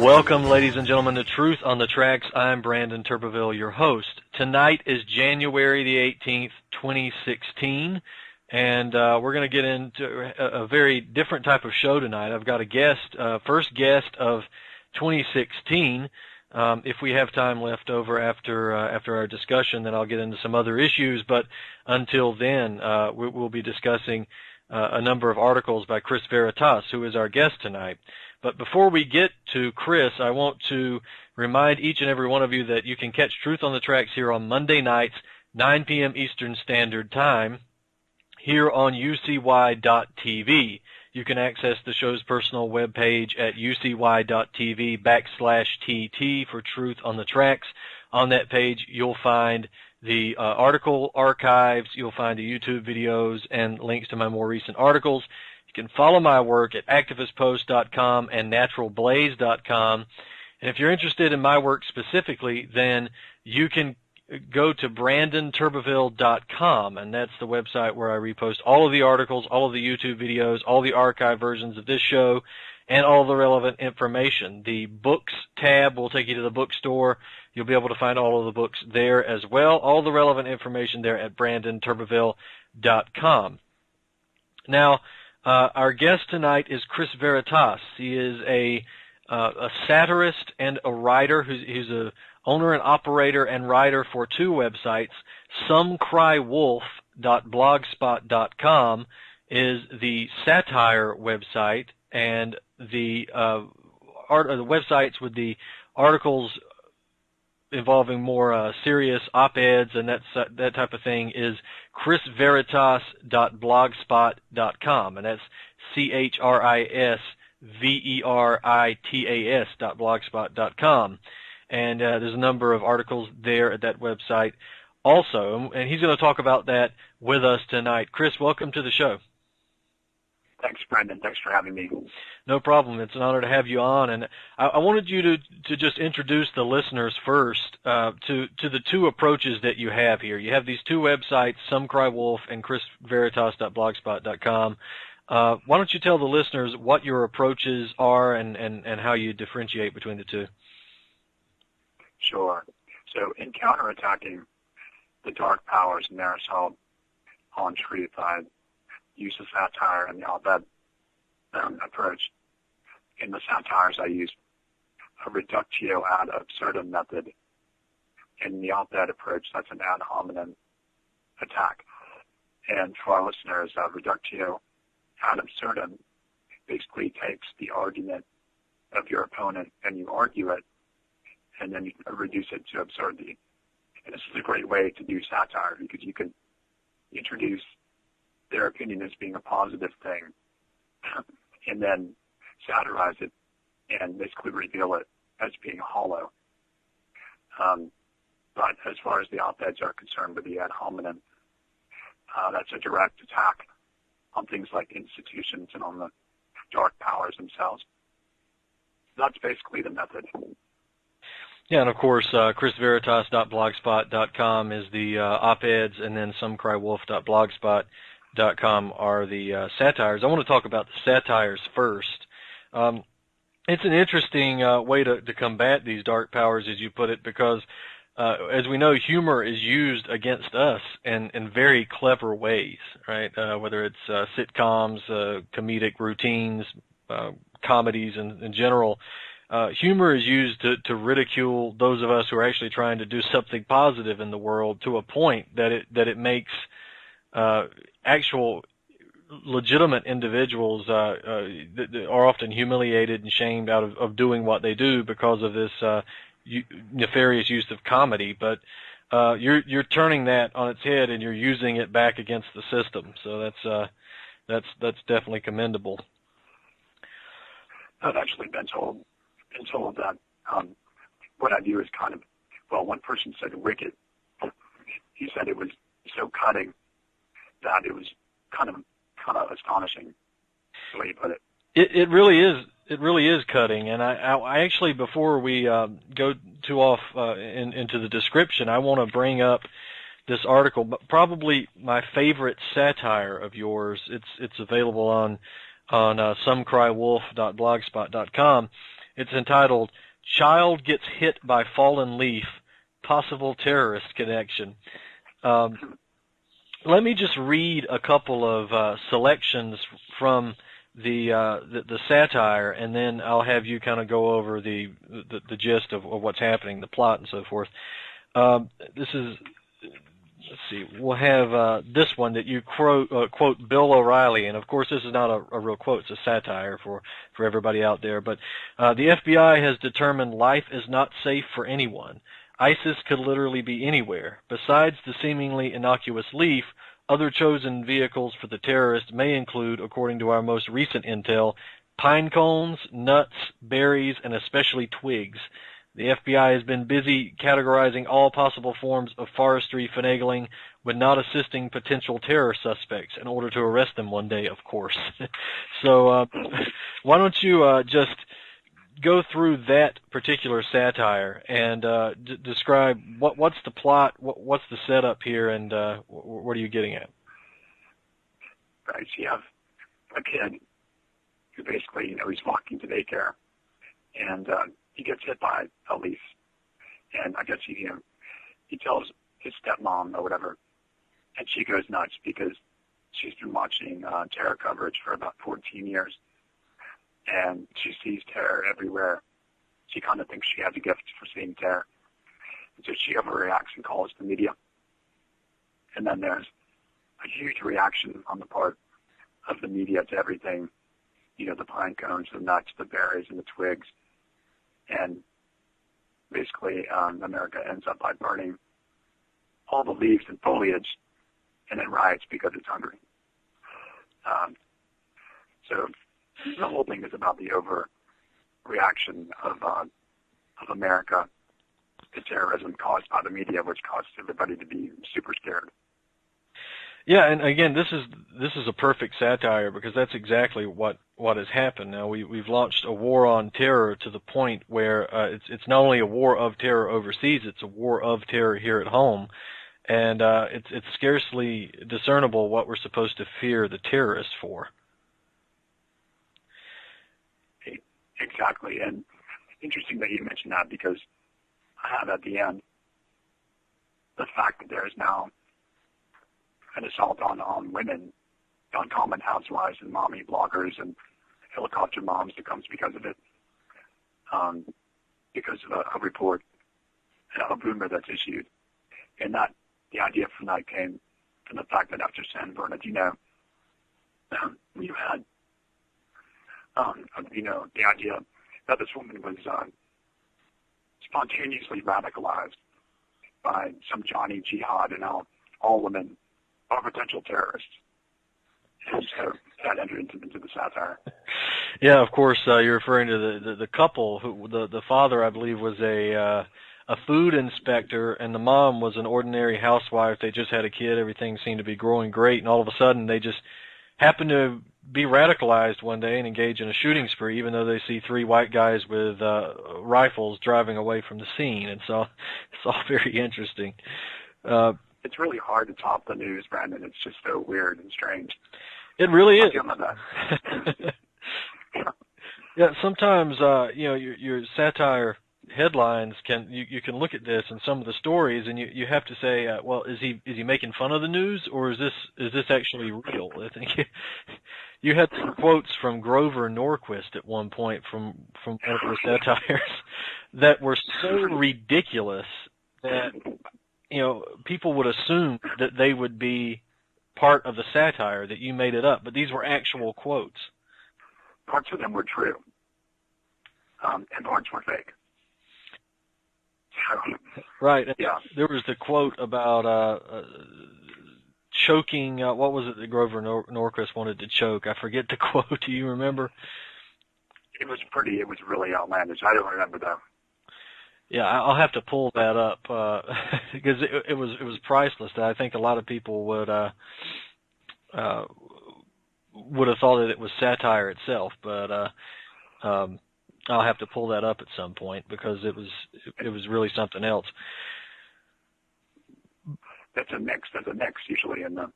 Welcome, ladies and gentlemen, to Truth on the Tracks. I'm Brandon Turbeville, your host. Tonight is January the 18th, 2016, and we're going to get into a very different type of show tonight. I've got a guest, first guest of 2016. If we have time left over after our discussion, then I'll get into some other issues, but until then, we'll be discussing a number of articles by Chris Veritas, who is our guest tonight. But before we get to Chris, I want to remind each and every one of you that you can catch Truth on the Tracks here on Monday nights, 9 p.m. Eastern Standard Time, here on ucy.tv. You can access the show's personal webpage at ucy.tv/TT for Truth on the Tracks. On that page, you'll find the article archives, you'll find the YouTube videos, and links to my more recent articles. You can follow my work at activistpost.com and naturalblaze.com. And if you're interested in my work specifically, then you can go to brandonturbeville.com, and that's the website where I repost all of the articles, all of the YouTube videos, all the archive versions of this show, and all the relevant information. The Books tab will take you to the bookstore. You'll be able to find all of the books there as well. All the relevant information there at brandonturbeville.com. Now, our guest tonight is Chris Veritas. He is a satirist and a writer. He's a owner and operator and writer for two websites. Somecrywolf.blogspot.com is the satire website, and the websites with the articles involving more serious op-eds and that type of thing is chrisveritas.blogspot.com, and that's chrisveritas.blogspot.com. And there's a number of articles there at that website also, and he's going to talk about that with us tonight. Chris, welcome to the show. Thanks, Brandon. Thanks for having me. No problem. It's an honor to have you on. And I wanted you to just introduce the listeners first to the two approaches that you have here. You have these two websites, Somecrywolf and chrisveritas.blogspot.com. Why don't you tell the listeners what your approaches are and how you differentiate between the two? Sure. So in counterattacking the dark powers in their assault on truth, I use the satire and the op-ed approach. In the satires, I use a reductio ad absurdum method. In the op-ed approach, that's an ad hominem attack. And for our listeners, reductio ad absurdum basically takes the argument of your opponent and you argue it, and then you reduce it to absurdity. And this is a great way to do satire because you can introduce their opinion as being a positive thing and then satirize it and basically reveal it as being hollow. But as far as the op-eds are concerned with the ad hominem, that's a direct attack on things like institutions and on the dark powers themselves. That's basically the method. Yeah, and of course, chrisveritas.blogspot.com is the op-eds, and then somecrywolf.blogspot.com are the satires. I want to talk about the satires first. It's an interesting way to combat these dark powers, as you put it, because as we know, humor is used against us in very clever ways, right? Whether it's sitcoms, comedic routines, comedies in general. Humor is used to ridicule those of us who are actually trying to do something positive in the world to a point that it makes actual legitimate individuals that are often humiliated and shamed out of doing what they do because of this nefarious use of comedy. But you're turning that on its head and you're using it back against the system. So that's definitely commendable. I've actually been told that what I do is kind of, well, one person said wicked. He said it was so cutting that it was kind of astonishing, the way you put it. It really is. It really is cutting. And I actually, before we go too off into the description, I want to bring up this article, probably my favorite satire of yours. It's available on somecrywolf.blogspot.com. It's entitled "Child Gets Hit by Fallen Leaf, Possible Terrorist Connection." Let me just read a couple of selections from the satire, and then I'll have you kind of go over the gist of what's happening, the plot, and so forth. This is, let's see, we'll have this one that you quote Bill O'Reilly, and of course this is not a real quote, it's a satire for everybody out there, but the FBI has determined life is not safe for anyone. ISIS could literally be anywhere. Besides the seemingly innocuous leaf, other chosen vehicles for the terrorists may include, according to our most recent intel, pine cones, nuts, berries, and especially twigs. The FBI has been busy categorizing all possible forms of forestry finagling with not assisting potential terror suspects in order to arrest them one day, of course. So why don't you just go through that particular satire and describe what's the plot, what's the setup here, and what are you getting at? Right, so you have a kid who basically, he's walking to daycare, and he gets hit by a leaf, and I guess he tells his stepmom or whatever, and she goes nuts because she's been watching terror coverage for about 14 years. And she sees terror everywhere. She kind of thinks she has a gift for seeing terror. And so she overreacts and calls the media. And then there's a huge reaction on the part of the media to everything, the pine cones, the nuts, the berries, and the twigs. And basically, America ends up by burning all the leaves and foliage, and then riots because it's hungry. So the whole thing is about the overreaction of America to terrorism caused by the media, which causes everybody to be super scared. Yeah, and again, this is a perfect satire because that's exactly what has happened. Now we've launched a war on terror to the point where it's not only a war of terror overseas, it's a war of terror here at home, and it's scarcely discernible what we're supposed to fear the terrorists for. Exactly, and interesting that you mentioned that because I have at the end the fact that there is now an assault on women, on common housewives and mommy bloggers and helicopter moms that comes because of it, because of a report, a rumor that's issued, and that the idea from that came from the fact that after San Bernardino, you had the idea that this woman was spontaneously radicalized by some Johnny Jihad, and now all women are potential terrorists. And so that entered into the satire. Yeah, of course, you're referring to the couple who the father, I believe, was a food inspector, and the mom was an ordinary housewife. They just had a kid. Everything seemed to be growing great, and all of a sudden they just happened to be radicalized one day and engage in a shooting spree, even though they see three white guys with rifles driving away from the scene. And so it's all very interesting. It's really hard to top the news, Brandon. It's just so weird and strange. It really is. Yeah. Yeah, sometimes your satire headlines you can look at this and some of the stories, and you have to say, well, is he making fun of the news, or is this actually real? I think you had some quotes from Grover Norquist at one point from one of the satires that were so ridiculous that people would assume that they would be part of the satire, that you made it up, but these were actual quotes. Parts of them were true, and parts were fake. Right. Yeah. There was the quote about choking. What was it that Grover Norquist wanted to choke? I forget the quote. Do you remember? It was really outlandish. I don't remember though. Yeah, I'll have to pull that up because it was priceless. I think a lot of people would have thought that it was satire itself, but I'll have to pull that up at some point because it was really something else. There's a mix usually in the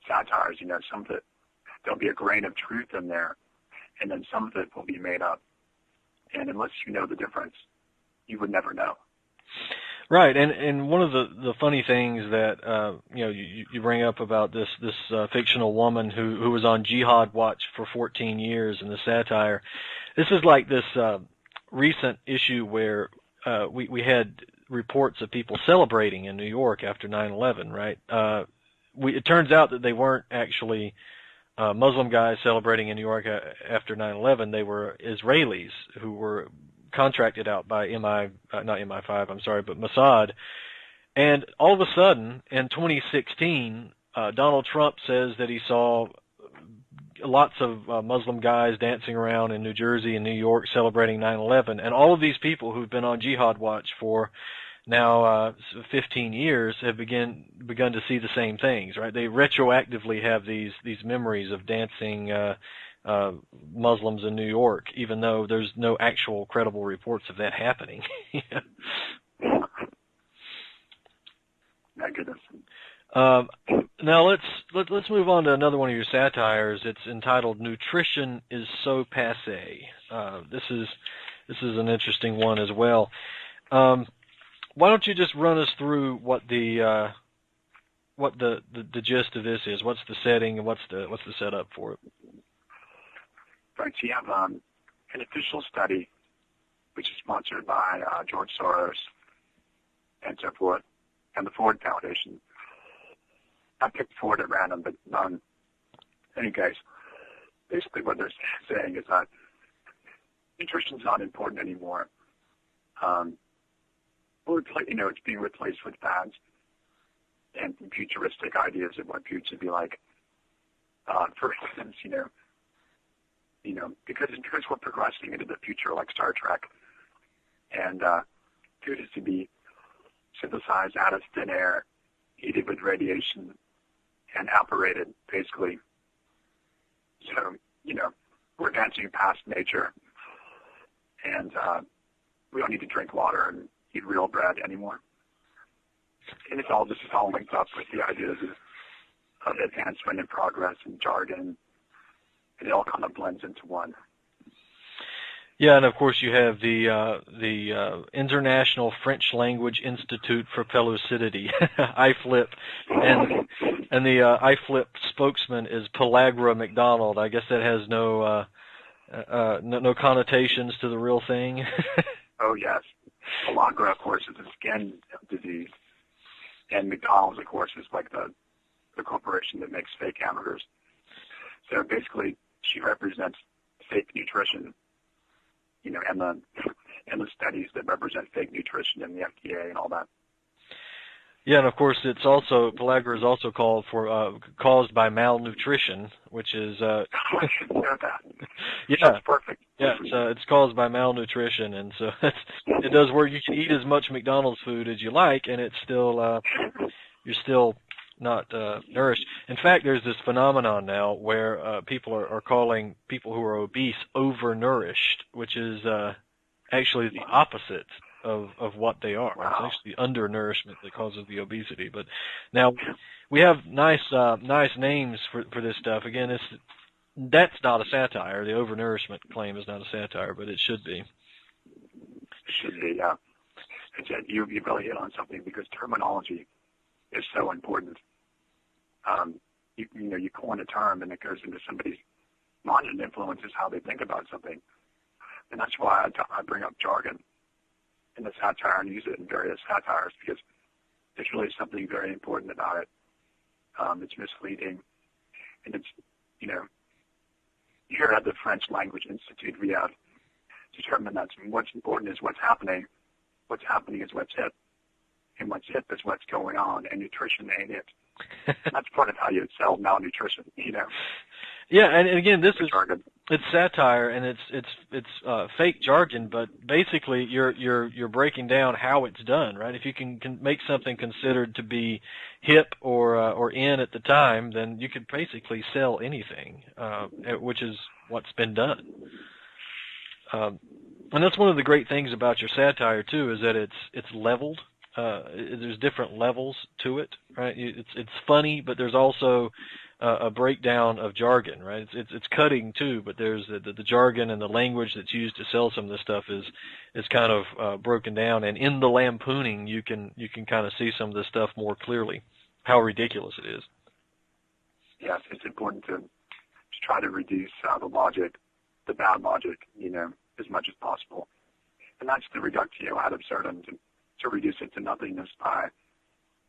satires. Some of it, there'll be a grain of truth in there, and then some of it will be made up. And unless you know the difference, you would never know. Right, and one of the funny things that you bring up about this fictional woman who was on jihad watch for 14 years in the satire. This is like this recent issue where we had reports of people celebrating in New York after 9/11. Right, it turns out that they weren't actually Muslim guys celebrating in New York after 9/11. They were Israelis who were contracted out by not MI5, I'm sorry, but Mossad. And all of a sudden, in 2016, Donald Trump says that he saw lots of Muslim guys dancing around in New Jersey and New York celebrating 9/11. And all of these people who've been on jihad watch for now 15 years have begun to see the same things, right? They retroactively have these memories of dancing Muslims in New York, even though there's no actual credible reports of that happening. My goodness. Now let's move on to another one of your satires. It's entitled "Nutrition is So Passé." This is an interesting one as well. Why don't you just run us through what the gist of this is? What's the setting and what's the setup for it? Right, so you have an official study, which is sponsored by George Soros and so forth, and the Ford Foundation. I picked Ford at random, but in any case, basically what they're saying is that nutrition is not important anymore. It's being replaced with fads and futuristic ideas of what food should be like. For instance, because we're progressing into the future like Star Trek, and food is to be synthesized out of thin air, heated with radiation, and apparated, basically. So, we're advancing past nature, and we don't need to drink water and eat real bread anymore. And this is all linked up with the ideas of advancement and progress and jargon. It all kind of blends into one. Yeah, and of course you have the International French Language Institute for Pellucidity, IFLIP, and the IFLIP spokesman is Pellagra McDonald. I guess that has no connotations to the real thing. Oh yes, Pellagra, of course, is a skin disease, and McDonald's, of course, is like the corporation that makes fake hamburgers. So basically, she represents fake nutrition, and the studies that represent fake nutrition in the FDA and all that. Yeah, and of course, Pellagra is also caused by malnutrition, which is I should know that. Yeah, that's perfect. Yeah, it's caused by malnutrition, and so it does work. You can eat as much McDonald's food as you like, and it's still you're still not nourished. In fact, there's this phenomenon now where people are calling people who are obese overnourished, which is actually the opposite of what they are. Wow. It's actually undernourishment that causes the obesity. But now we have nice names for this stuff. Again, that's not a satire. The overnourishment claim is not a satire, but it should be. It should be, yeah. You really hit on something, because terminology is so important. You coin a term and it goes into somebody's mind and influences how they think about something. And that's why I bring up jargon in the satire and use it in various satires, because there's really something very important about it. It's misleading. And it's, here at the French Language Institute, we have determined that what's important is what's happening. What's happening is what's hip. And what's hip is what's going on, and nutrition ain't it. That's part of how you sell malnutrition, Yeah, and again, it's satire, and it's fake jargon, but basically you're breaking down how it's done, right? If you can make something considered to be hip or in at the time, then you could basically sell anything, which is what's been done. And that's one of the great things about your satire too, is that it's leveled. There's different levels to it, right? It's funny, but there's also a breakdown of jargon, right? It's cutting too, but there's the jargon and the language that's used to sell some of this stuff is kind of broken down, and in the lampooning you can kind of see some of this stuff more clearly, how ridiculous it is. Yes, it's important to try to reduce the logic, the bad logic, as much as possible. And that's the reductio ad absurdum, to reduce it to nothingness by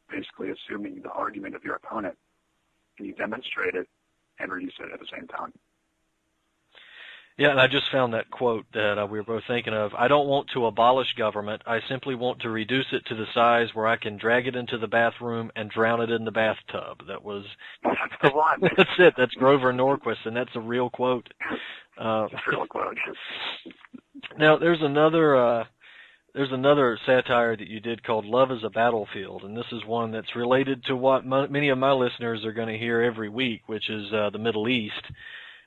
basically assuming the argument of your opponent, and you demonstrate it and reduce it at the same time. Yeah, and I just found that quote that we were both thinking of. I don't want to abolish government. I simply want to reduce it to the size where I can drag it into the bathroom and drown it in the bathtub. That's the one. That's it. That's Grover Norquist, and that's a real quote. It's a real quote. Now, there's another satire that you did called Love is a Battlefield, and this is one that's related to what many of my listeners are going to hear every week, which is the Middle East,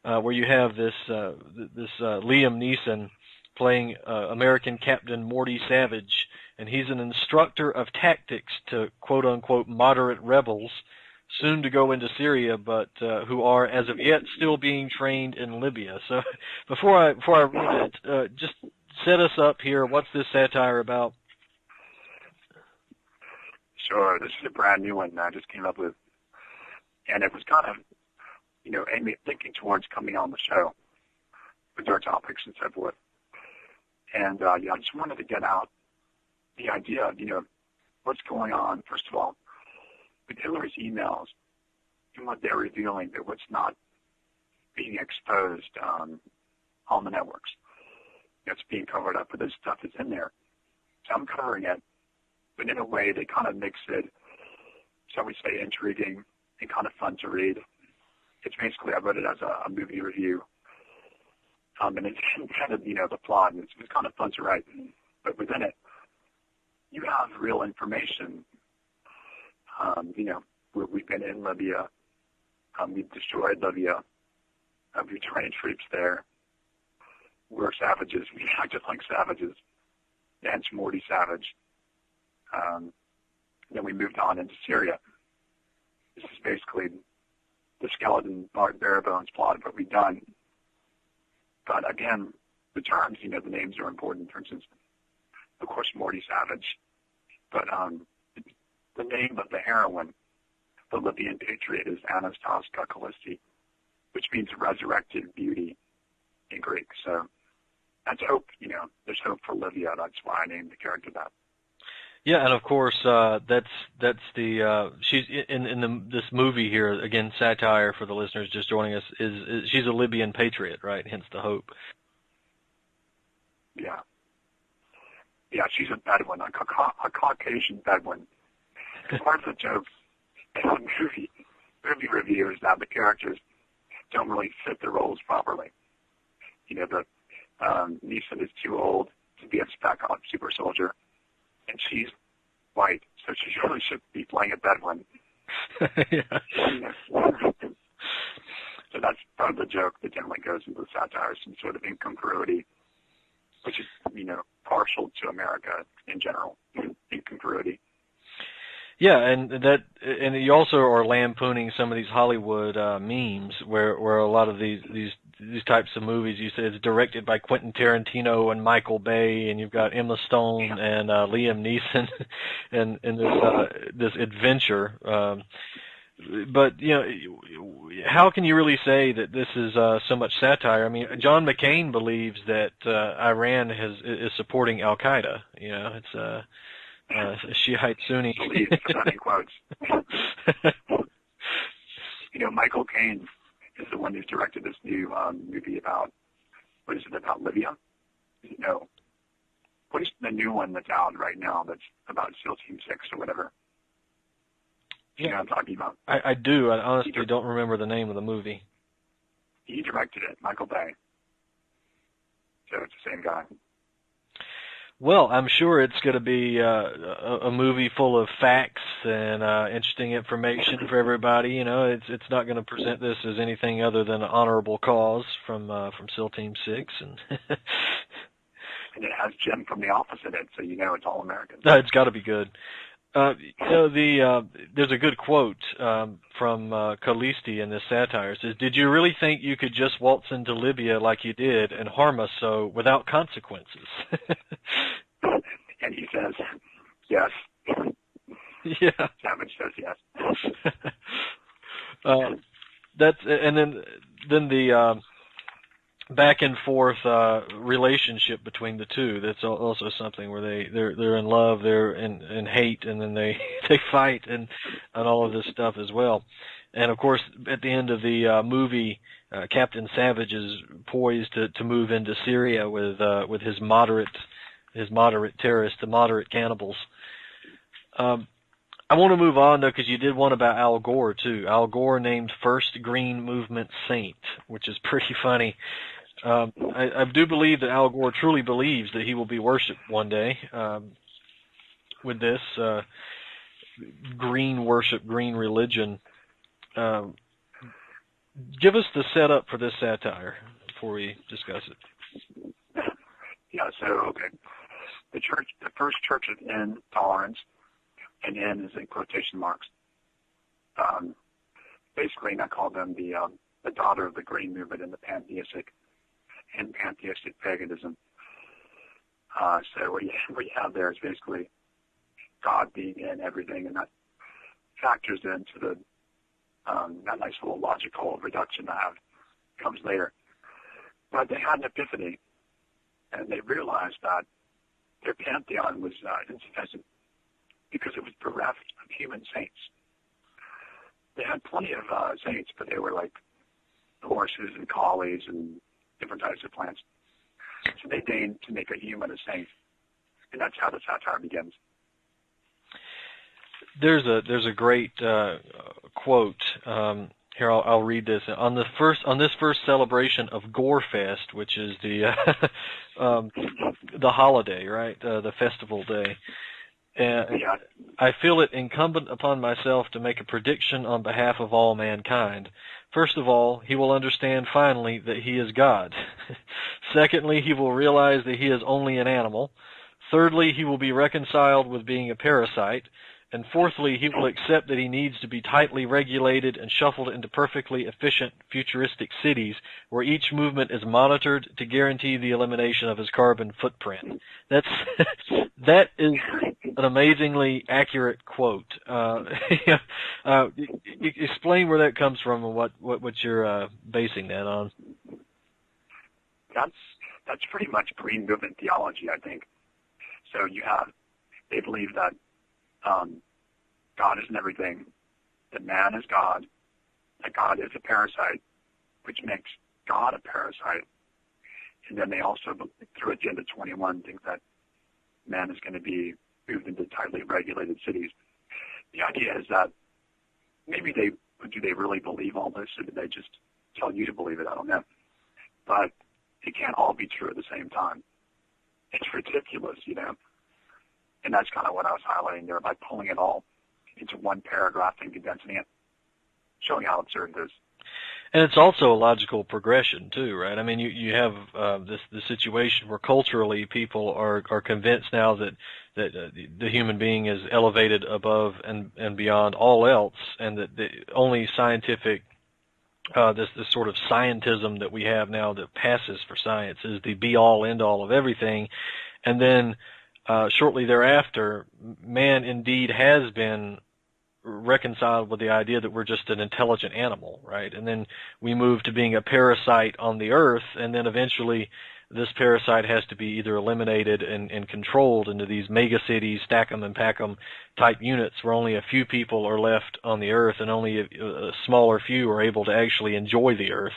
where you have this Liam Neeson playing American Captain Morty Savage, and he's an instructor of tactics to quote-unquote moderate rebels, soon to go into Syria, but who are, as of yet, still being trained in Libya. So before I read it, just set us up here. What's this satire about? Sure. This is a brand new one that I just came up with. And it was kind of, Amy thinking towards coming on the show with our topics and so forth. And, I just wanted to get out the idea of, what's going on, first of all, with Hillary's emails and what they're revealing, that what's not being exposed on the networks. It's being covered up, but this stuff is in there. So I'm covering it, but in a way that kind of makes it, shall we say, intriguing and kind of fun to read. It's basically, I wrote it as a movie review. And it's kind of, the plot, and it's kind of fun to write. But within it, you have real information. We've been in Libya. We've destroyed Libya. We've trained troops there. We're savages. We acted like savages. Hence Morty Savage. Then we moved on into Syria. This is basically the skeleton, bare bones plot of what we've done. But again, the terms, the names are important. For instance, of course, Morty Savage. But the name of the heroine, the Libyan patriot, is Anastasia Kalisti, which means resurrected beauty in Greek. So that's hope, there's hope for Libya. That's why I named the character that. Yeah, and of course, that's the she's in this movie here, again, satire for the listeners just joining us, is she's a Libyan patriot, right? Hence the hope. Yeah. Yeah, she's a Bedouin, a Caucasian Bedouin. Part of the joke in the movie review is that the characters don't really fit the roles properly. Neeson is too old to be a spec on super soldier, and she's white, so she really should be playing a Bedouin. So that's part of the joke that generally goes into the satire, some sort of incongruity, which is, partial to America in general, incongruity. Yeah, and you also are lampooning some of these Hollywood memes where a lot of these types of movies, you said it's directed by Quentin Tarantino and Michael Bay, and you've got Emma Stone and Liam Neeson and this adventure. But how can you really say that this is so much satire? I mean, John McCain believes that Iran is supporting Al Qaeda. It's Shiite Sunni. Quotes. Michael Caine is the one who's directed this new movie about, what is it, about Libya? No. What is the new one that's out right now that's about SEAL Team 6 or whatever? You know what I'm talking about? I do. I honestly don't remember the name of the movie. He directed it, Michael Bay. So it's the same guy. Well, I'm sure it's going to be a movie full of facts and interesting information for everybody. It's not going to present this as anything other than an honorable cause from SEAL Team 6, and and it has Jim from The Office in it, so it's all American. It's got to be good. There's a good quote from Callisti in this satire. It says, "Did you really think you could just waltz into Libya like you did and harm us so without consequences?" And he says, yes. Yeah. Savage says yes. And then the back and forth relationship between the two. That's also something where they're in love, they're in hate, and then they fight and all of this stuff as well. And of course, at the end of the movie, Captain Savage is poised to move into Syria with his moderate terrorists, the moderate cannibals. I want to move on though, because you did one about Al Gore too. Al Gore named first Green Movement saint, which is pretty funny. I do believe that Al Gore truly believes that he will be worshipped one day with this green worship, green religion. Give us the setup for this satire before we discuss it. Yeah, so, okay. The first church is intolerance, and N is in quotation marks. Basically, I call them the daughter of the Green Movement and pantheistic paganism. So what you have there is basically God being in everything, and that factors into that nice little logical reduction that comes later. But they had an epiphany, and they realized that their pantheon was insufficient because it was bereft of human saints. They had plenty of saints, but they were like horses and collies and different types of plants. So they deigned to make a human a saint, and that's how the satire begins. There's a great quote. Here, I'll read this. On this first celebration of Gorefest, which is the holiday, right? The festival day. Yeah. I feel it incumbent upon myself to make a prediction on behalf of all mankind. First of all, he will understand finally that he is God. Secondly, he will realize that he is only an animal. Thirdly, he will be reconciled with being a parasite. And fourthly, he will accept that he needs to be tightly regulated and shuffled into perfectly efficient futuristic cities where each movement is monitored to guarantee the elimination of his carbon footprint. That is an amazingly accurate quote. Explain where that comes from and what you're basing that on. That's pretty much Green Movement theology, I think. So they believe that God isn't everything, that man is God, that God is a parasite, which makes God a parasite. And then they also, through Agenda 21, think that man is going to be moved into tightly regulated cities. The idea is that maybe do they really believe all this, or did they just tell you to believe it? I don't know. But it can't all be true at the same time. It's ridiculous, And that's kind of what I was highlighting there by pulling it all into one paragraph and condensing it, showing how absurd it is. And it's also a logical progression too, right? I mean, you have the situation where culturally people are convinced now that the human being is elevated above and beyond all else, and that the only scientific this sort of scientism that we have now that passes for science is the be all end all of everything, and then shortly thereafter, man indeed has been reconciled with the idea that we're just an intelligent animal, right? And then we move to being a parasite on the earth, and then eventually this parasite has to be either eliminated and controlled into these mega cities, stack 'em and pack 'em type units where only a few people are left on the earth and only a smaller few are able to actually enjoy the earth.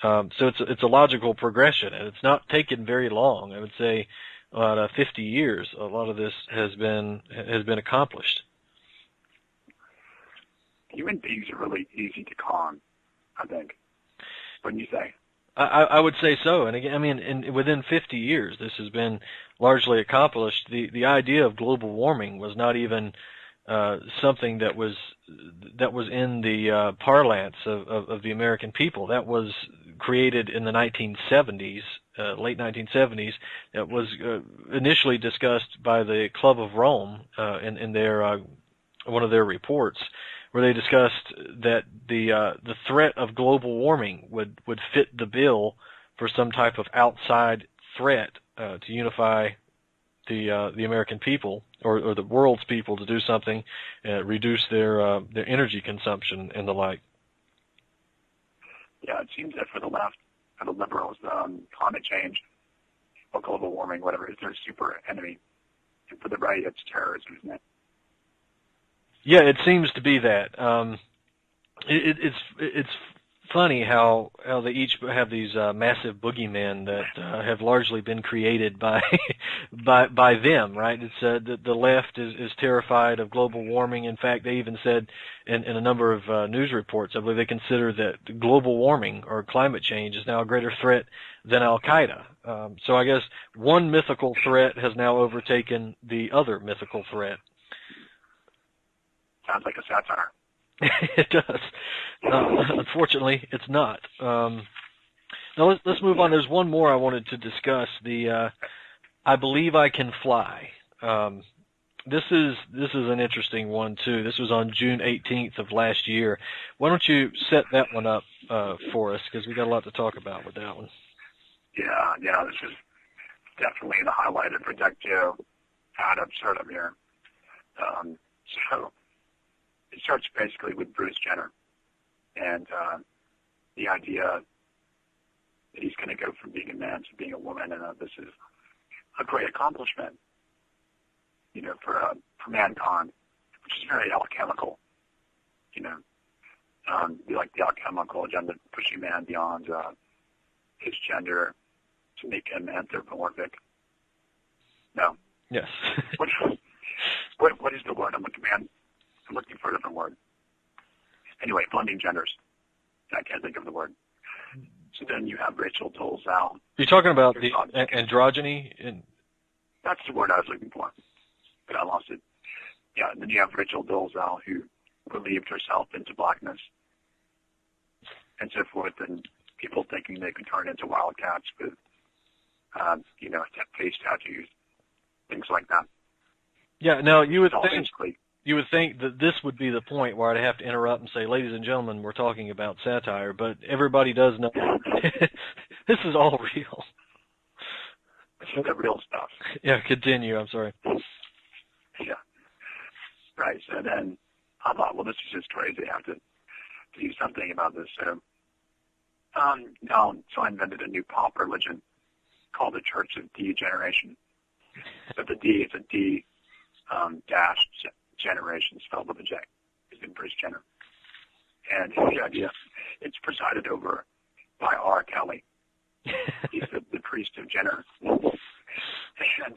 So it's a logical progression, and it's not taken very long. I would say about 50 years, a lot of this has been accomplished. Human beings are really easy to con, I think. Wouldn't you say? I would say so. And again, I mean, within 50 years, this has been largely accomplished. The idea of global warming was not even something that was in the parlance of the American people. That was created in the 1970s late 1970s, it was initially discussed by the Club of Rome in their one of their reports, where they discussed that the threat of global warming would fit the bill for some type of outside threat to unify the American people or the world's people to do something, reduce their energy consumption and the like. Yeah, it seems that for the left, for the liberals, climate change or global warming, whatever, is their super enemy. And for the right, it's terrorism, isn't it? Yeah, it seems to be that. It's funny how they each have these massive boogeymen that have largely been created by by them, right? It's the left is terrified of global warming. In fact, they even said in a number of news reports, I believe they consider that global warming or climate change is now a greater threat than Al-Qaeda. So I guess one mythical threat has now overtaken the other mythical threat. Sounds like a satire. It does. Unfortunately, it's not. Now let's move on. There's one more I wanted to discuss. The I Believe I Can Fly. This is an interesting one too. This was on June 18th of last year. Why don't you set that one up for us, because we got a lot to talk about with that one. Yeah. This is definitely the highlight of Protectio ad absurdum here. So it starts basically with Bruce Jenner and the idea that he's going to go from being a man to being a woman, and this is a great accomplishment, for mankind, which is very alchemical, be like the alchemical agenda, pushing man beyond his gender to make him anthropomorphic. No. Yes. What is the word I'm looking for a different word. Anyway, blending genders. I can't think of the word. So then you have Rachel Dolezal. You're talking about the androgyny? That's the word I was looking for, but I lost it. Yeah, and then you have Rachel Dolezal, who believed herself into blackness and so forth, and people thinking they could turn into wildcats with, face tattoos, things like that. Yeah, now you would think... Basically, you would think that this would be the point where I'd have to interrupt and say, ladies and gentlemen, we're talking about satire, but everybody does know this is all real. This is the real stuff. Yeah, continue. I'm sorry. Yeah. Right. So then I thought, well, this is just crazy. I have to do something about this. So I invented a new pop religion called the Church of Degeneration. So the D is a D dash generation spelled with a J. Is in Bruce Jenner. And the idea, it's presided over by R. Kelly. He's the priest of Jenner. And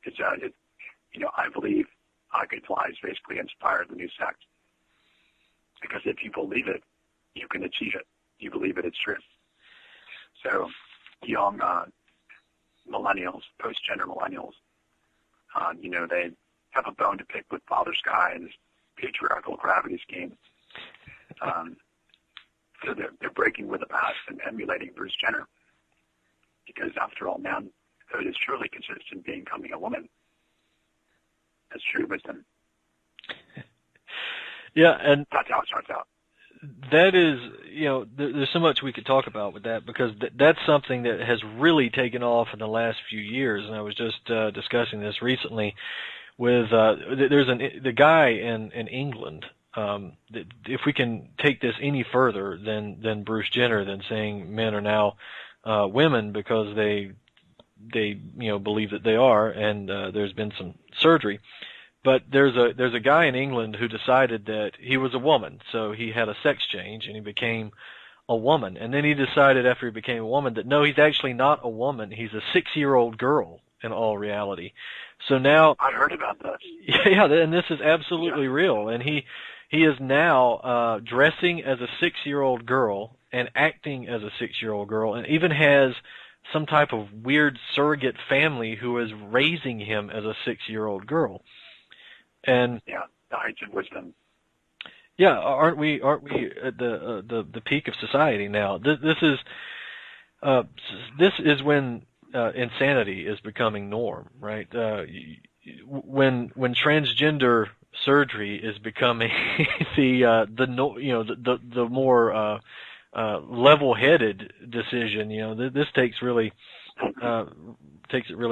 it's I Believe I Could Fly is basically inspired the new sect. Because if you believe it, you can achieve it. You believe it, it's true. So young millennials, post-gender millennials, they have a bone to pick with Father Sky and his patriarchal gravity scheme. So they're breaking with the past and emulating Bruce Jenner. Because after all, manhood is truly consists in becoming a woman. That's true wisdom. Yeah, and that's how it starts out. That is, there's so much we could talk about with that, because that's something that has really taken off in the last few years. And I was just discussing this recently with there's the guy in England. If we can take this any further than Bruce Jenner, than saying men are now women because they believe that they are, and there's been some surgery. But there's a guy in England who decided that he was a woman, so he had a sex change and he became a woman. And then he decided after he became a woman that no, he's actually not a woman. He's a 6-year-old girl in all reality. So now I heard about this. Yeah, and this is absolutely real. And he is now dressing as a 6-year-old girl and acting as a 6-year-old girl, and even has some type of weird surrogate family who is raising him as a 6-year-old girl. And yeah, the heights of wisdom. Yeah, aren't we at the peak of society now? This is This is when insanity is becoming norm, right? When transgender surgery is becoming the more level-headed decision, this takes it really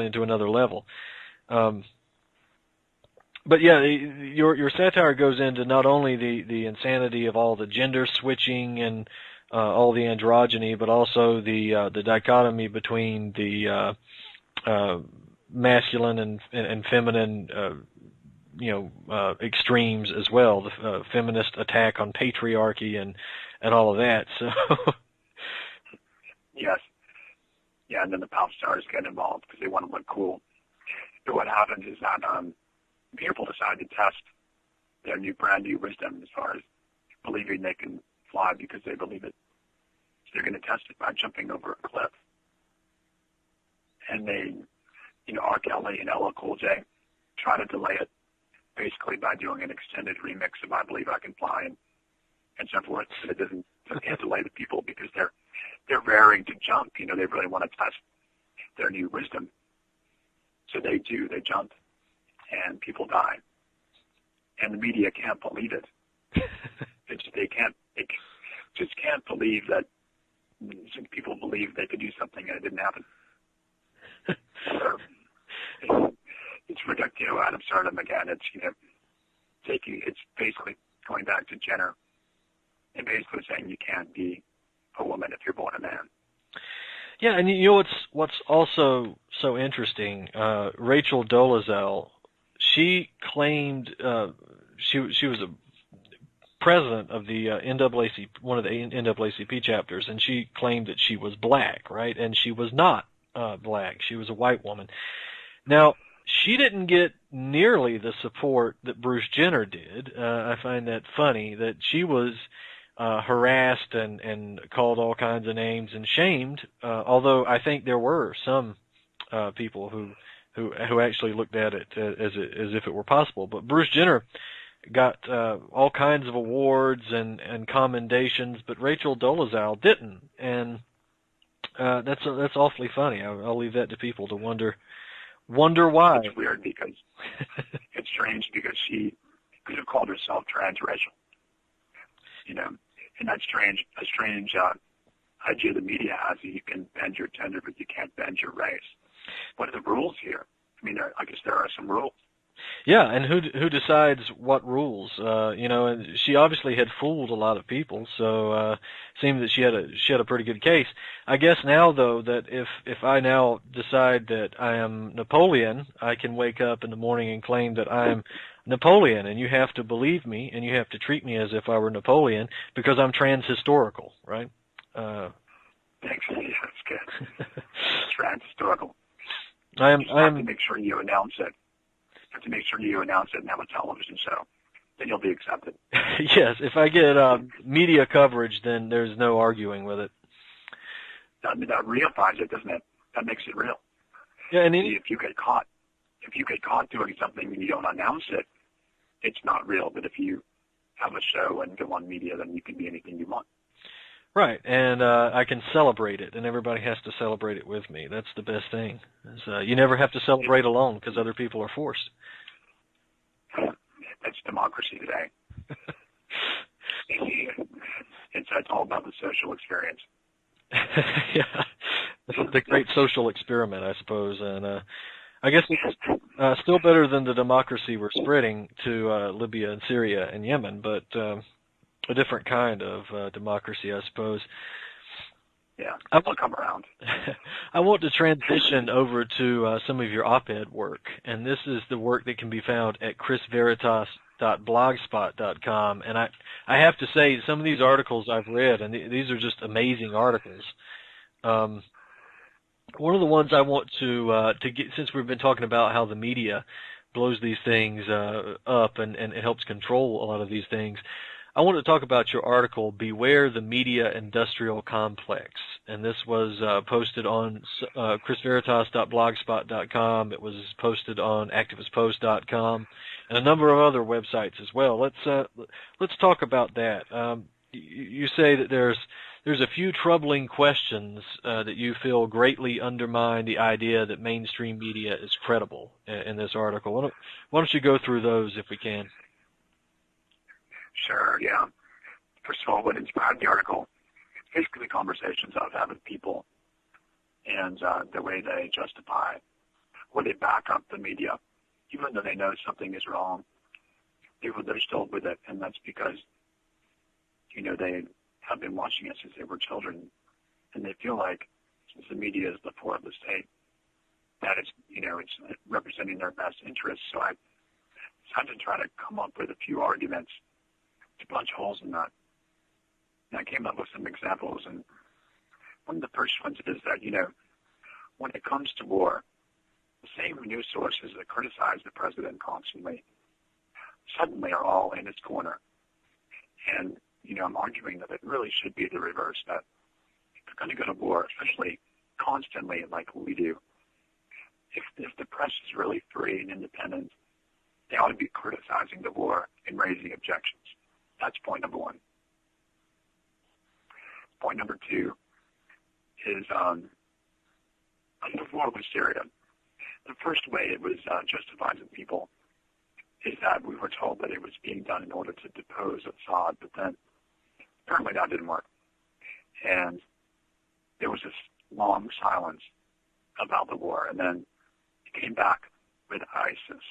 into another level. But yeah, your satire goes into not only the insanity of all the gender switching and all the androgyny, but also the dichotomy between the masculine and feminine extremes as well, the feminist attack on patriarchy and all of that. So yes, yeah, and then the pop stars get involved because they want to look cool. But what happens is that people decide to test their brand new wisdom as far as believing they can fly because they believe it. So they're going to test it by jumping over a cliff. And they, R. Kelly and LL Cool J try to delay it basically by doing an extended remix of I Believe I Can Fly and so forth. But it can't delay the people because they're raring to jump. They really want to test their new wisdom. So they jump. And people die, and the media can't believe it. They just can't believe that people believe they could do something and it didn't happen. So it's ridiculous ad absurdum again. It's basically going back to Jenner and basically saying you can't be a woman if you're born a man. Yeah, and what's also so interesting, Rachel Dolezal. She claimed she was a president of the NAACP, one of the NAACP chapters, and she claimed that she was black, right? And she was not black. She was a white woman. Now, she didn't get nearly the support that Bruce Jenner did. I find that funny that she was harassed and called all kinds of names and shamed, although I think there were some people who actually looked at it as if it were possible. But Bruce Jenner got all kinds of awards and commendations, but Rachel Dolezal didn't, and that's awfully funny. I'll leave that to people to wonder why. It's weird because it's strange because she could have called herself transracial, and that's strange. A strange idea the media has that you can bend your gender, but you can't bend your race. What are the rules here? I mean, I guess there are some rules. Yeah, and who decides what rules? And she obviously had fooled a lot of people, so seemed that she had a pretty good case. I guess now though that if I now decide that I am Napoleon, I can wake up in the morning and claim that I'm Napoleon, and you have to believe me, and you have to treat me as if I were Napoleon because I'm transhistorical, right? Thanks. Yeah, that's good. Transhistorical. I am to make sure you announce it. You have to make sure you announce it and have a television show. Then you'll be accepted. Yes, if I get media coverage, then there's no arguing with it. That reifies it, doesn't it? That makes it real. Yeah, and if you get caught doing something and you don't announce it, it's not real. But if you have a show and go on media, then you can be anything you want. Right, and I can celebrate it, and everybody has to celebrate it with me. That's the best thing. You never have to celebrate alone because other people are forced. That's democracy today. It's all about the social experience. Yeah, the great social experiment, I suppose, and I guess it's still better than the democracy we're spreading to Libya and Syria and Yemen, but a different kind of democracy, I suppose. Yeah, I'll come around. I want to transition over to some of your op-ed work, and this is the work that can be found at chrisveritas.blogspot.com. And I have to say, some of these articles I've read, and these are just amazing articles. One of the ones I want to get, since we've been talking about how the media blows these things up and it helps control a lot of these things, I want to talk about your article, Beware the Media Industrial Complex. And this was posted on chrisveritas.blogspot.com. It was posted on activistpost.com and a number of other websites as well. Let's talk about that. You say that there's there's a few troubling questions that you feel greatly undermine the idea that mainstream media is credible in this article. Why don't you go through those if we can? Sure, yeah. First of all, what inspired the article, basically conversations I've had with people and the way they justify or they back up the media, even though they know something is wrong. They're still with it, and that's because, they have been watching it since they were children, and they feel like since the media is the core of the state, that it's representing their best interests. So I decided to try to come up with a few arguments to punch holes in that. And I came up with some examples, and one of the first ones is that, when it comes to war, the same news sources that criticize the president constantly suddenly are all in his corner. And, I'm arguing that it really should be the reverse, that if you're going to go to war, especially constantly like we do, if the press is really free and independent, they ought to be criticizing the war and raising objections. That's point number one. Point number two is on the war with Syria. The first way it was justified to people is that we were told that it was being done in order to depose Assad, but then apparently that didn't work. And there was this long silence about the war, and then it came back with ISIS.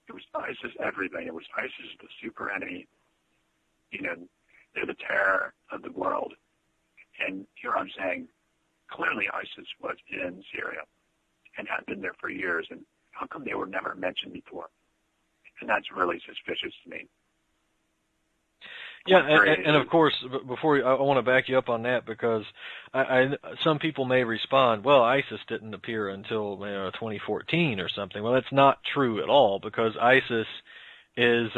It was ISIS everything. It was ISIS the super enemy. They're the terror of the world. And here I'm saying, clearly ISIS was in Syria and had been there for years, and how come they were never mentioned before? And that's really suspicious to me. Yeah, and of course, before I want to back you up on that, because some people may respond, well, ISIS didn't appear until 2014 or something. Well, that's not true at all, because ISIS is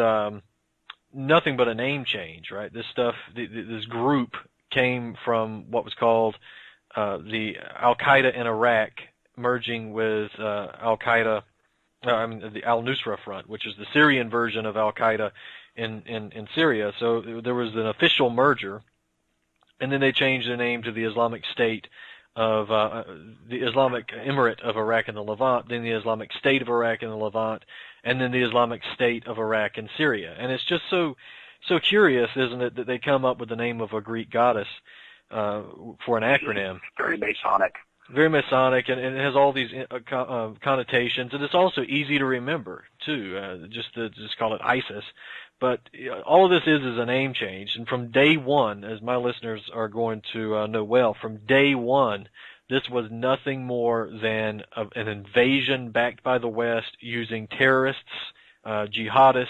nothing but a name change, right? This group came from what was called the Al-Qaeda in Iraq merging with Al-Qaeda, the Al-Nusra Front, which is the Syrian version of Al-Qaeda in Syria. So there was an official merger, and then they changed their name to the Islamic State of the Islamic Emirate of Iraq and the Levant, then the Islamic State of Iraq and the Levant, and then the Islamic State of Iraq and Syria. And it's just so curious, isn't it, that they come up with the name of a Greek goddess for an acronym. Very Masonic. Very Masonic, and it has all these connotations, and it's also easy to remember too. Just call it ISIS. But all of this is a name change, and from day one, as my listeners are going to know well, from day one, this was nothing more than an invasion backed by the West using terrorists, jihadists,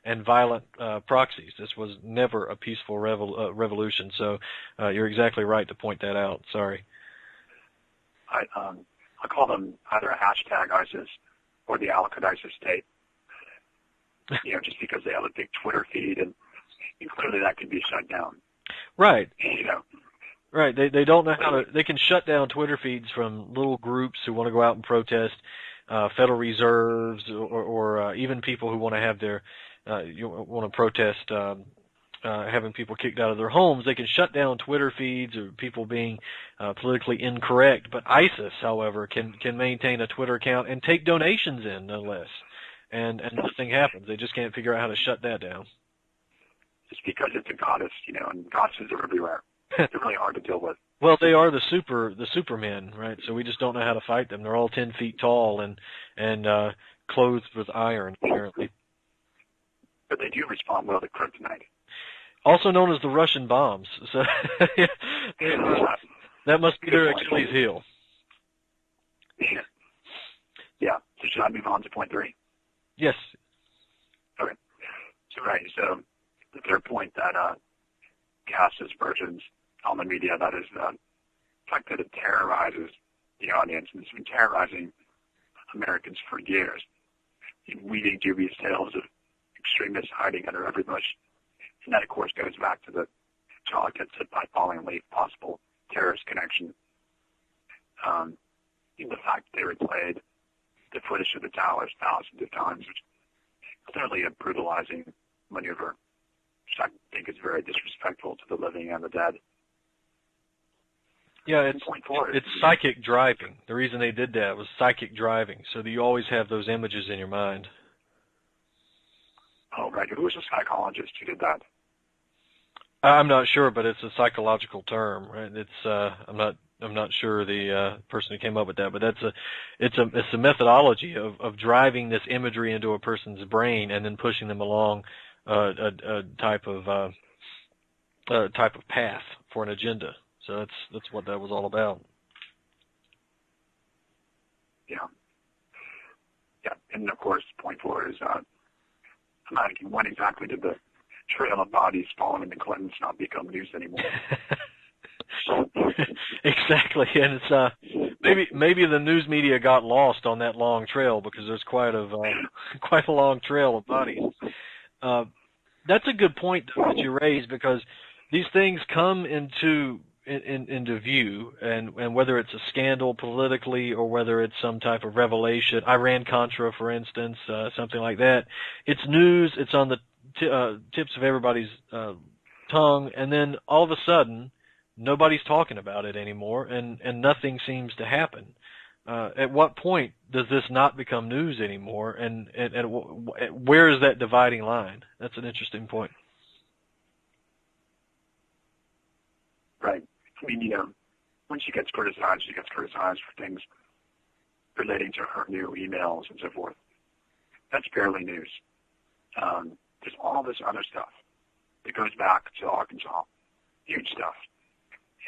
and violent proxies. This was never a peaceful revolution. So you're exactly right to point that out. Sorry. I call them either a hashtag ISIS or the Al-Qaeda state. Just because they have a big Twitter feed, and clearly that can be shut down. Right. Right. They don't know how to. They can shut down Twitter feeds from little groups who want to go out and protest Federal Reserves, or even people who want to have their want to protest having people kicked out of their homes. They can shut down Twitter feeds or people being politically incorrect. But ISIS, however, can maintain a Twitter account and take donations in, no less. And nothing happens. They just can't figure out how to shut that down. It's because it's a goddess, and goddesses are everywhere. They're really hard to deal with. Well, they are the supermen, right? So we just don't know how to fight them. They're all 10 feet tall and clothed with iron, apparently. But they do respond well to kryptonite. Also known as the Russian bombs. So that must be their Achilles heel. Yeah. So should I move on to point 3? Yes. Okay. So the third point that casts aspersions on the media, that is the fact that it terrorizes the audience, and it's been terrorizing Americans for years, weaving dubious tales of extremists hiding under every bush. And that, of course, goes back to the jaw gets hit by falling leaf possible terrorist connection. The fact they replayed the footage of the towers thousands of times, which is clearly a brutalizing maneuver, which I think is very disrespectful to the living and the dead. Yeah, And point four it's psychic driving. The reason they did that was psychic driving, so that you always have those images in your mind. Oh, right. Who was a psychologist who did that? I'm not sure, but it's a psychological term, right? I'm not sure the person who came up with that, but it's a methodology of driving this imagery into a person's brain and then pushing them along a type of path for an agenda. So that's what that was all about. Yeah. Yeah. And of course, point four is I'm not thinking, when exactly did the trail of bodies following the Clintons not become news anymore? Exactly, and it's maybe the news media got lost on that long trail, because there's quite a long trail of bodies. That's a good point that you raised, because these things come into view, and whether it's a scandal politically or whether it's some type of revelation, Iran-Contra, for instance, something like that, it's news, it's on the tips of everybody's tongue, and then all of a sudden, nobody's talking about it anymore, and nothing seems to happen. At what point does this not become news anymore, and where is that dividing line? That's an interesting point. Right. I mean, when she gets criticized for things relating to her new emails and so forth. That's barely news. There's all this other stuff that goes back to Arkansas. Huge stuff.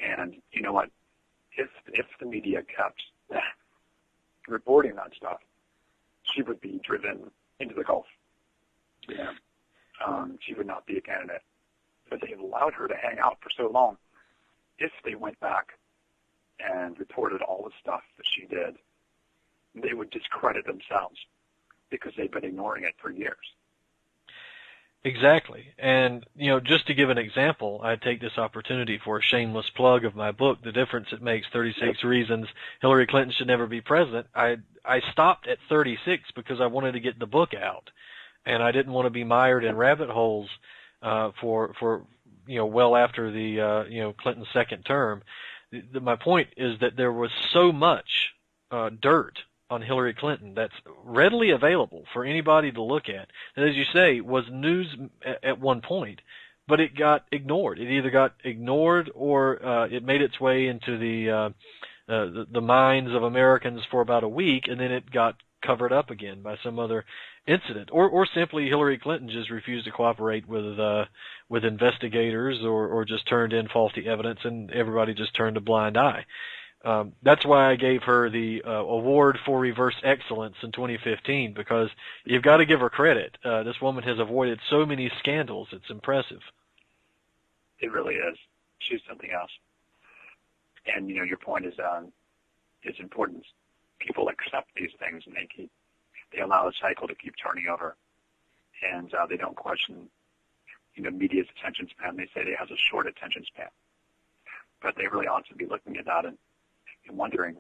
And you know what? If the media kept reporting that stuff, she would be driven into the Gulf. Yeah. She would not be a candidate. But they've allowed her to hang out for so long. If they went back and reported all the stuff that she did, they would discredit themselves because they've been ignoring it for years. Exactly. And, just to give an example, I take this opportunity for a shameless plug of my book, The Difference It Makes, 36 Reasons Hillary Clinton Should Never Be President. I stopped at 36 because I wanted to get the book out, and I didn't want to be mired in rabbit holes for well after the Clinton's second term. My point is that there was so much dirt on Hillary Clinton that's readily available for anybody to look at, that, as you say, was news at one point, but it got ignored. It either got ignored or it made its way into the minds of Americans for about a week, and then it got covered up again by some other incident, or simply Hillary Clinton just refused to cooperate with investigators, or just turned in faulty evidence, and everybody just turned a blind eye. That's why I gave her the award for reverse excellence in 2015, because you've got to give her credit. This woman has avoided so many scandals. It's impressive. It really is. She's something else. And, your point is important. People accept these things, and they allow the cycle to keep turning over. And they don't question, media's attention span. They say it has a short attention span. But they really ought to be looking at that and wondering,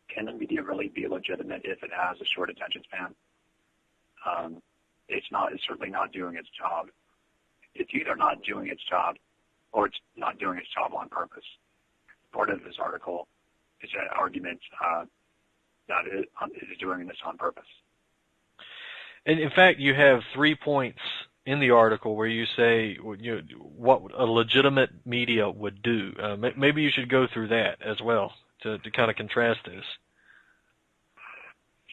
can the media really be legitimate if it has a short attention span? It's certainly not doing its job. It's either not doing its job or it's not doing its job on purpose. Part of this article is an argument that it is doing this on purpose. And in fact, you have 3 points in the article where you say what a legitimate media would do. Maybe you should go through that as well to kind of contrast this.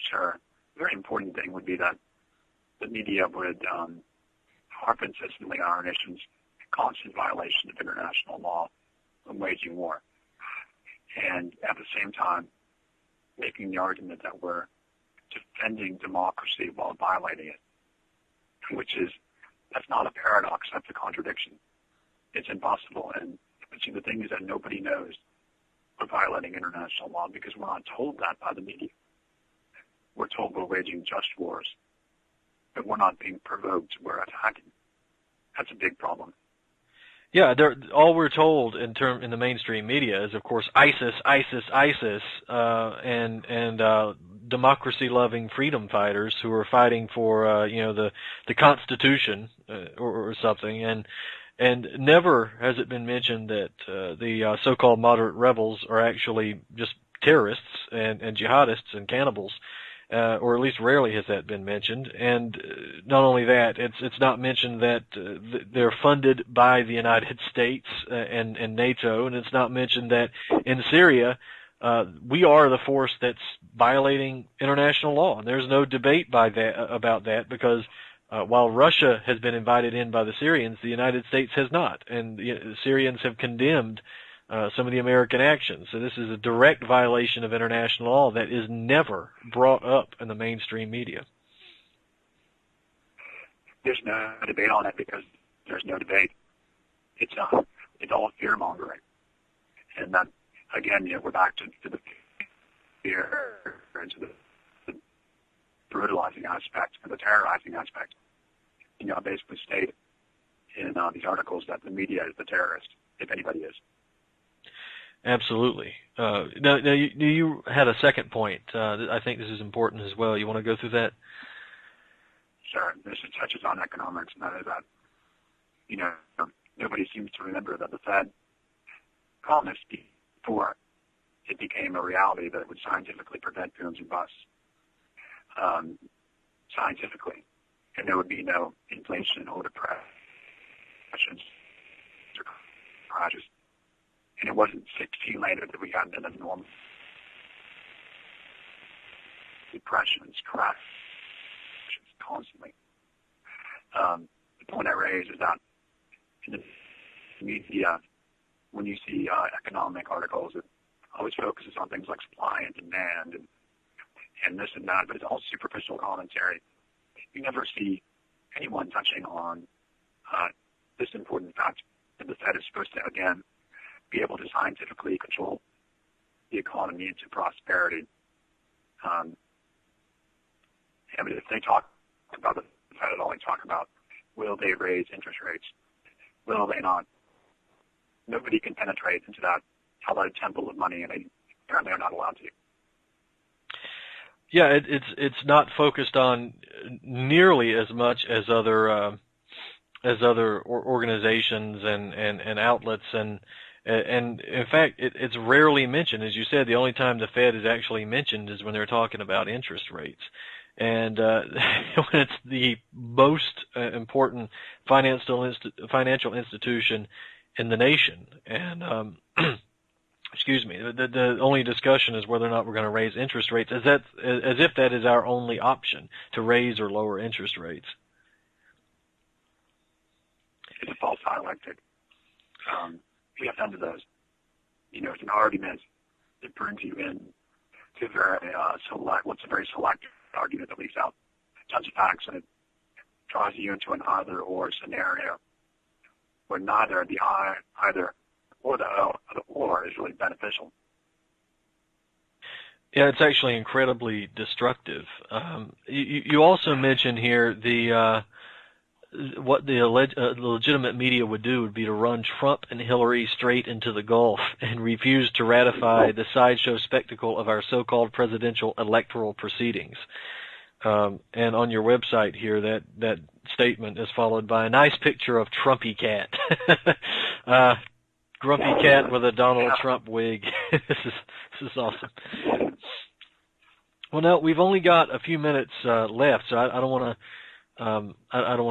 Sure. A very important thing would be that the media would harp insistently on our nation's constant violation of international law when waging war. And at the same time, making the argument that we're defending democracy while violating it, that's not a paradox, that's a contradiction. It's impossible. But the thing is that nobody knows we're violating international law because we're not told that by the media. We're told we're waging just wars, but we're not being provoked, we're attacking. That's a big problem. Yeah, all we're told in the mainstream media is, of course, ISIS, ISIS, ISIS, and democracy-loving freedom fighters who are fighting for the Constitution or something, And never has it been mentioned that the so-called moderate rebels are actually just terrorists and jihadists and cannibals, or at least rarely has that been mentioned. And not only that, it's not mentioned that they're funded by the United States and NATO, and it's not mentioned that in Syria we are the force that's violating international law. And there's no debate about that because while Russia has been invited in by the Syrians, the United States has not, and the Syrians have condemned some of the American actions. So this is a direct violation of international law that is never brought up in the mainstream media. There's no debate on it because there's no debate. It's all fear mongering, and that again, we're back to the fear and to the brutalizing aspect and the terrorizing aspect. I basically state in these articles that the media is the terrorist, if anybody is. Absolutely. Now you had a second point. I think this is important as well. You want to go through that? Sure. This touches on economics, and that is that, nobody seems to remember that the Fed promised before it became a reality that it would scientifically prevent booms and busts. Scientifically. And there would be no inflation or depressions or crashes. And it wasn't 16 later that we got into the normal depressions, crashes constantly. The point I raise is that in the media, when you see economic articles, it always focuses on things like supply and demand and this and that, but it's all superficial commentary. You never see anyone touching on this important fact that the Fed is supposed to, again, be able to scientifically control the economy into prosperity. I mean, if they talk about the Fed at all, they talk about will they raise interest rates? Will they not? Nobody can penetrate into that hallowed temple of money, and they apparently are not allowed to. Yeah, it's not focused on nearly as much as other organizations and outlets, and in fact it's rarely mentioned. As you said, the only time the Fed is actually mentioned is when they're talking about interest rates, and when it's the most important financial institution in the nation, and excuse me, the only discussion is whether or not we're going to raise interest rates, as if that is our only option, to raise or lower interest rates. It's a false dialectic. We have done to those. It's an argument that brings you in to what's a very select argument that leaves out tons of facts, and it draws you into an either-or scenario where neither the either or the or is really beneficial. Yeah, it's actually incredibly destructive. You also mentioned here what the legitimate media would do would be to run Trump and Hillary straight into the Gulf and refuse to ratify the sideshow spectacle of our so-called presidential electoral proceedings. And on your website here, that statement is followed by a nice picture of Trumpy Cat. Grumpy cat with a Donald Trump wig. This is awesome. Well, now we've only got a few minutes left, so I don't want to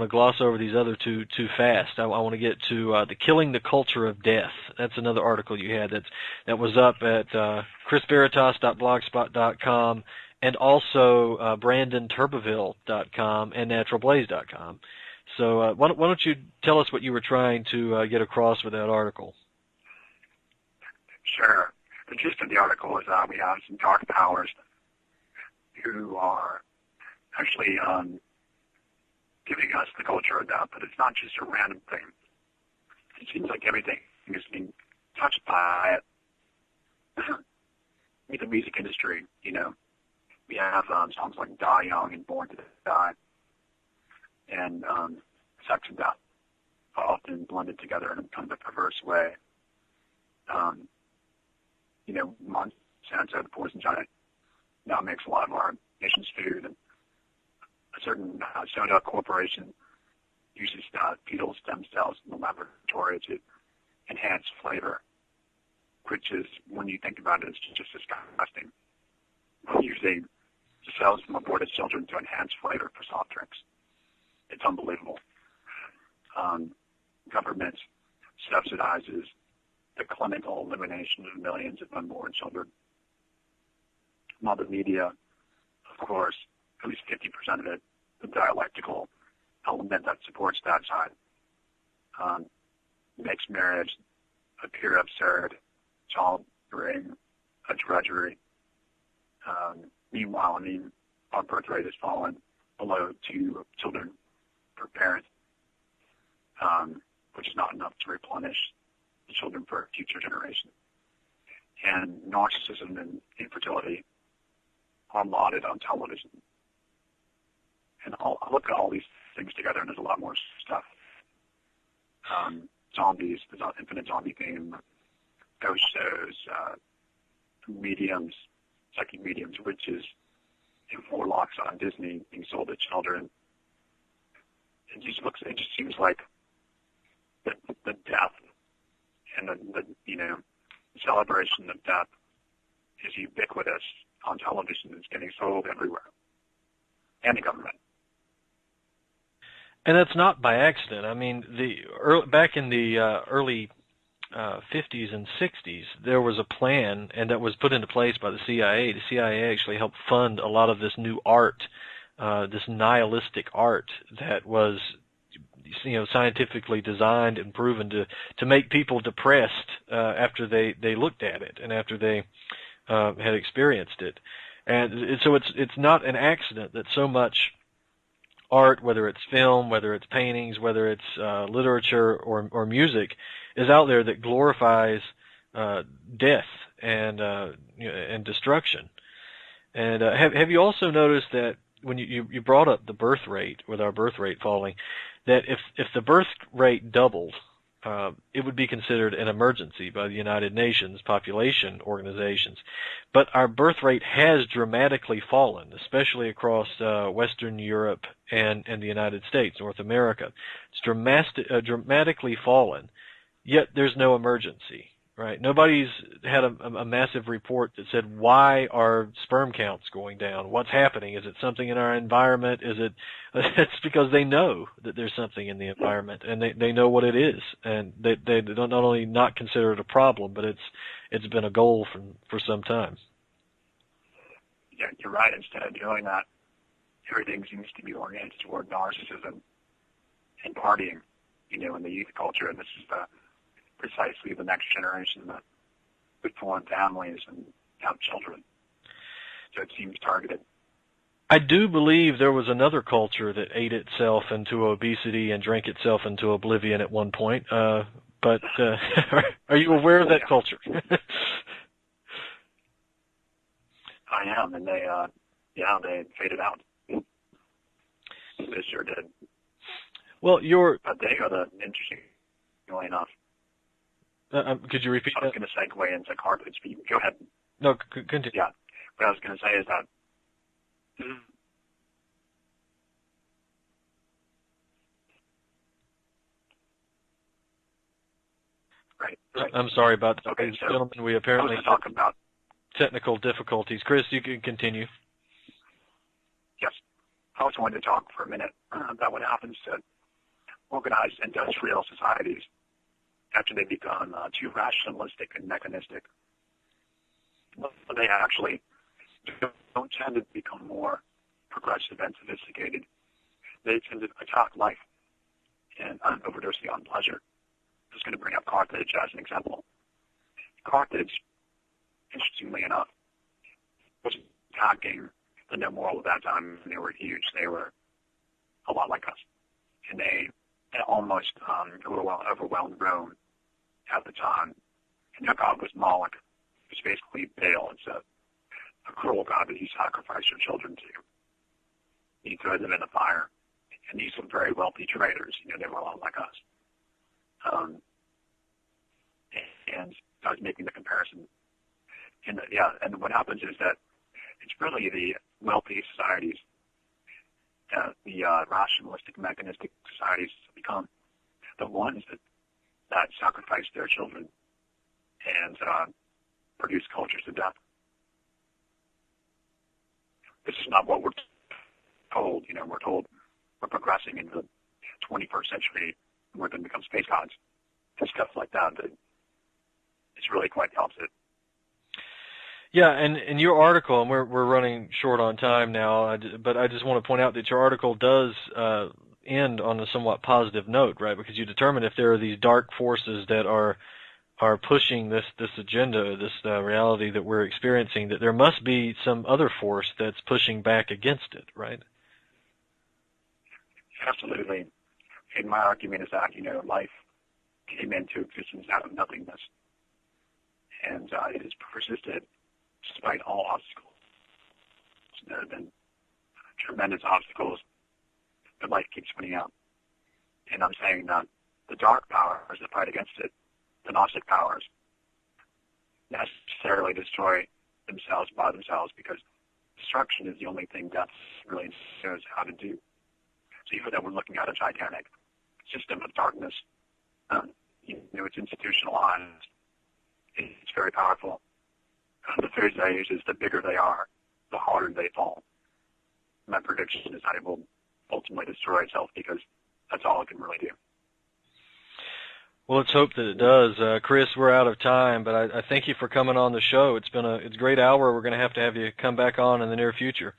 gloss over these other two too fast. I want to get to the Killing the Culture of Death. That's another article you had that was up at chrisveritas.blogspot.com and also BrandonTurbeville.com and naturalblaze.com. So why don't you tell us what you were trying to get across with that article? Sure. The gist of the article is we have some dark powers who are actually giving us the culture of death, but it's not just a random thing. It seems like everything is being touched by it. With the music industry, we have songs like Die Young and Born to Die, and sex and death are often blended together in a kind of a perverse way. Monsanto, the poison giant, now makes a lot of our nation's food, and a certain soda corporation uses fetal stem cells in the laboratory to enhance flavor, which is, when you think about it, it's just disgusting. Using the cells from aborted children to enhance flavor for soft drinks. It's unbelievable. Government subsidizes the clinical elimination of millions of unborn children. While the media, of course, at least 50% of it, the dialectical element that supports that side, makes marriage appear absurd, childbearing a drudgery. Meanwhile, our birth rate has fallen below 2 children per parent, which is not enough to replenish the children for a future generation. And narcissism and infertility are lauded on television. And I look at all these things together, and there's a lot more stuff. Zombies, there's an infinite zombie theme, ghost shows, mediums, psychic mediums, witches, and warlocks on Disney being sold to children. It just seems like the death and the celebration of death is ubiquitous on television. It's getting sold everywhere, and the government. And that's not by accident. I mean, back in the early 50s and 60s, there was a plan, and that was put into place by the CIA. The CIA actually helped fund a lot of this new art, this nihilistic art that was, scientifically designed and proven to make people depressed after they looked at it and after they had experienced it. And so it's not an accident that so much art, whether it's film, whether it's paintings, whether it's literature or music, is out there that glorifies death and destruction. And have you also noticed that when you brought up the birth rate, with our birth rate falling, that if the birth rate doubled, it would be considered an emergency by the United Nations population organizations. But our birth rate has dramatically fallen, especially across Western Europe and the United States, North America. It's dramatically fallen, yet there's no emergency, right? Nobody's had a massive report that said, why are sperm counts going down? What's happening? Is it something in our environment? It's because they know that there's something in the environment, and they know what it is, and they don't not only not consider it a problem, but it's been a goal for some time. Yeah, you're right. Instead of doing that, everything seems to be oriented toward narcissism and partying, in the youth culture, and this is precisely the next generation that would form families and have children. So it seems targeted. I do believe there was another culture that ate itself into obesity and drank itself into oblivion at one point. But are you aware of that culture? I am, and they faded out. They sure did. Well, but they are the interestingly enough. Could you repeat that? I was going to segue into cartilage. Go ahead. No, continue. Yeah. What I was going to say is that Right. I'm sorry about that. Okay, Ladies and gentlemen, we apparently talk about technical difficulties. Chris, you can continue. Yes. I also wanted to talk for a minute about what happens to organized industrial societies after they become too rationalistic and mechanistic. They actually don't tend to become more progressive and sophisticated. They tend to attack life and overdosing on pleasure. I'm just going to bring up Carthage as an example. Carthage, interestingly enough, was attacking the no moral at that time. They were huge. They were a lot like us. And they almost overwhelmed Rome at the time. And their god was Moloch. It's basically Baal. It's a cruel god that you sacrifice your children to. You throw them in the fire. And these were very wealthy traders. They were a lot like us. And I was making the comparison. And what happens is that it's really the wealthy societies the rationalistic, mechanistic societies have become, the ones that sacrifice their children and produce cultures to death. This is not what we're told. We're told we're progressing into the 21st century. We're going to become space gods and stuff like that. But it's really quite the opposite. Yeah, and in your article, and we're running short on time now, but I just want to point out that your article does end on a somewhat positive note, right? Because you determine if there are these dark forces that are pushing this agenda, this reality that we're experiencing, that there must be some other force that's pushing back against it, right? Absolutely. And my argument is that, life came into existence out of nothingness. And it has persisted despite all obstacles. There have been tremendous obstacles, but life keeps winning out. And I'm saying that the dark powers that fight against it, the Gnostic powers, necessarily destroy themselves by themselves, because destruction is the only thing death really knows how to do. So even though we're looking at a gigantic system of darkness, it's institutionalized, it's very powerful. The theory I use is the bigger they are, the harder they fall. My prediction is that it will ultimately destroy itself, because that's all it can really do. Well, let's hope that it does. Chris, we're out of time, but I thank you for coming on the show. It's a great hour. We're going to have you come back on in the near future.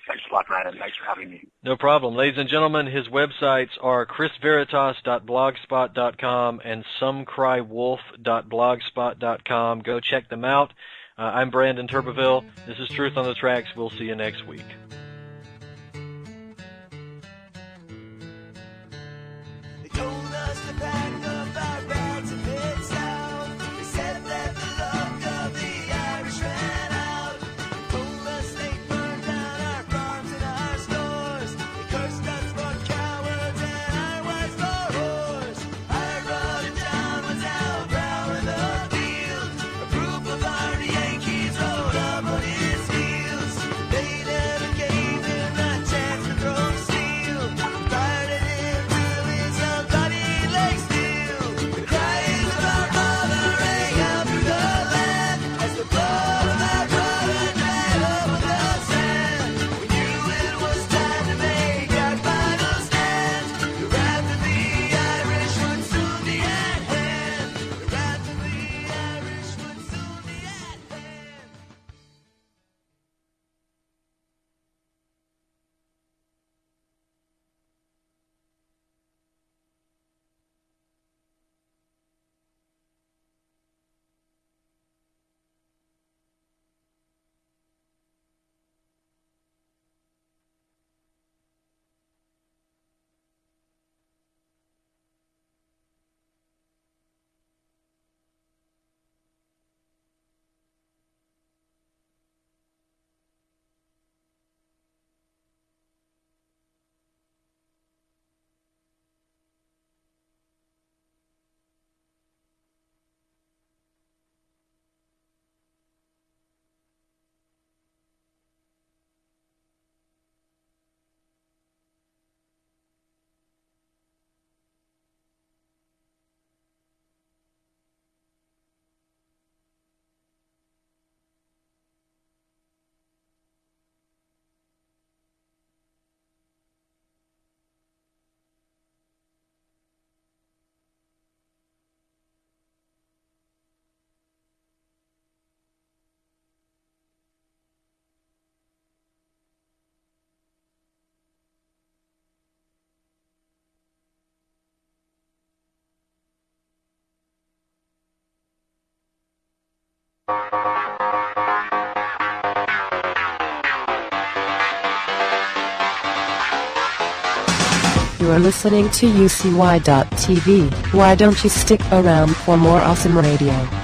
Thanks a lot, Brandon. Thanks for having me. No problem. Ladies and gentlemen, his websites are chrisveritas.blogspot.com and somecrywolf.blogspot.com. Go check them out. I'm Brandon Turbeville. This is Truth on the Tracks. We'll see you next week. They told us to pack up our bags and head south. They said that the luck of the Irish ran out. They told us they burned down our farms and our stores. They cursed us for cowards and our wives for whores. Our rotted town was out prowling the fields. A group of hardy Yankees rode up on his heels. They never gave him a chance to throw steel. Fired at him till his young body lay still. The cries of our mother rang out through the land as the blood of our brother dried up on the sand. We knew it was time to make our final stand. The wrath of the Irish would soon be at hand. The wrath of the Irish would soon be at hand. You are listening to UCY.TV. Why don't you stick around for more awesome radio?